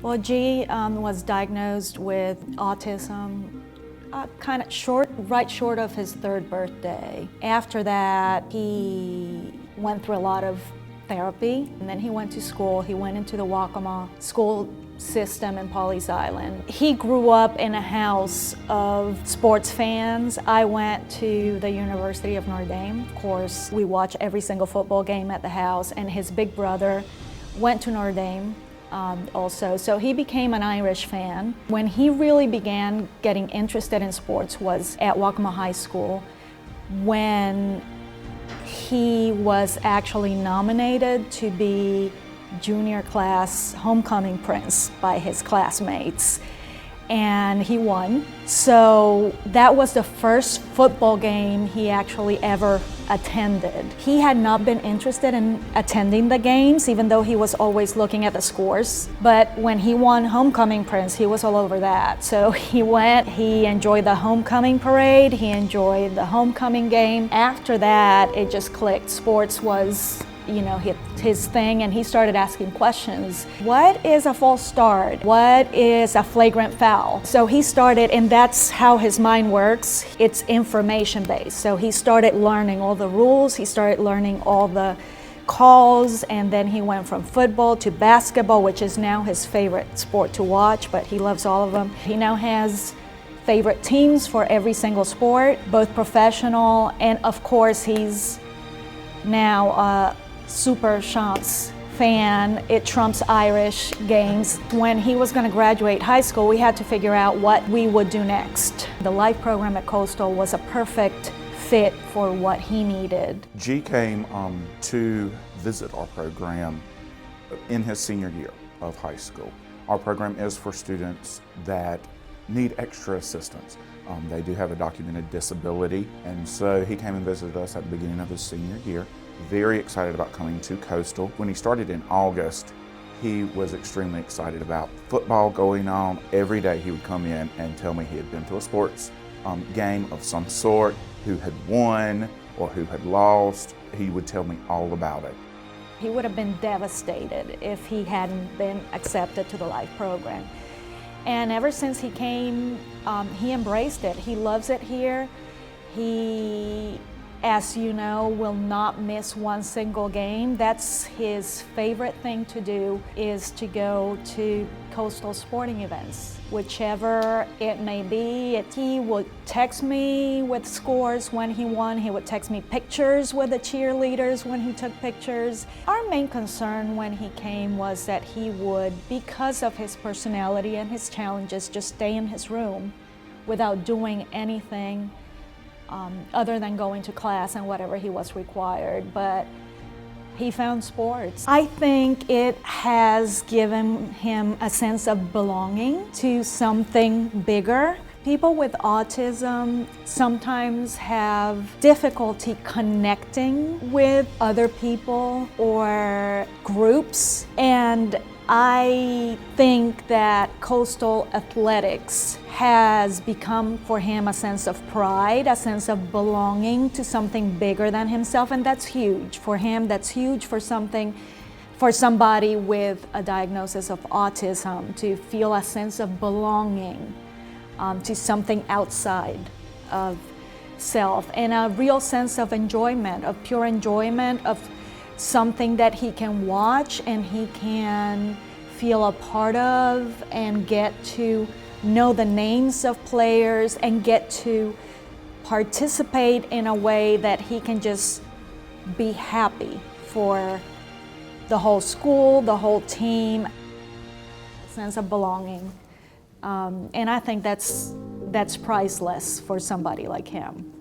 Well, G was diagnosed with autism right short of his 3rd birthday. After that, he went through a lot of therapy, and then he went to school. He went into the Waccamaw school system in Pawleys Island. He grew up in a house of sports fans. I went to the University of Notre Dame. Of course, we watch every single football game at the house, and his big brother went to Notre Dame also. So he became an Irish fan. When he really began getting interested in sports was at Waccamaw High School, when he was actually nominated to be junior class homecoming prince by his classmates, and he won. So that was the first football game he actually ever attended. He had not been interested in attending the games, even though he was always looking at the scores. But when he won homecoming prince, he was all over that. So he went, he enjoyed the homecoming parade, he enjoyed the homecoming game. After that, it just clicked. Sports was, his thing, and he started asking questions. What is a false start? What is a flagrant foul? So he started, and that's how his mind works. It's information based. So he started learning all the rules, he started learning all the calls, and then he went from football to basketball, which is now his favorite sport to watch, but he loves all of them. He now has favorite teams for every single sport, both professional, and of course he's now a super chance fan. It trumps Irish games. When he was going to graduate high school, we had to figure out what we would do next. The life program at Coastal was a perfect fit for what he needed. G came to visit our program in his senior year of high school. Our program is for students that need extra assistance. They do have a documented disability, and so he came and visited us at the beginning of his senior year. Very excited about coming to Coastal. When he started in August, he was extremely excited about football going on. Every day he would come in and tell me he had been to a sports game of some sort, who had won or who had lost. He would tell me all about it. He would have been devastated if he hadn't been accepted to the life program. And ever since he came, he embraced it. He loves it here. He, as you know, will not miss one single game. That's his favorite thing to do, is to go to Coastal sporting events, whichever it may be. He would text me with scores when he won. He would text me pictures with the cheerleaders when he took pictures. Our main concern when he came was that he would, because of his personality and his challenges, just stay in his room without doing anything other than going to class and whatever he was required. But he found sports. I think it has given him a sense of belonging to something bigger. People with autism sometimes have difficulty connecting with other people or groups, and I think that Coastal Athletics has become for him a sense of pride, a sense of belonging to something bigger than himself, and that's huge for him. That's huge for somebody with a diagnosis of autism, to feel a sense of belonging to something outside of self, and a real sense of enjoyment, of pure enjoyment, of something that he can watch and he can feel a part of, and get to know the names of players and get to participate in a way that he can just be happy for the whole school, the whole team, a sense of belonging. And I think that's priceless for somebody like him.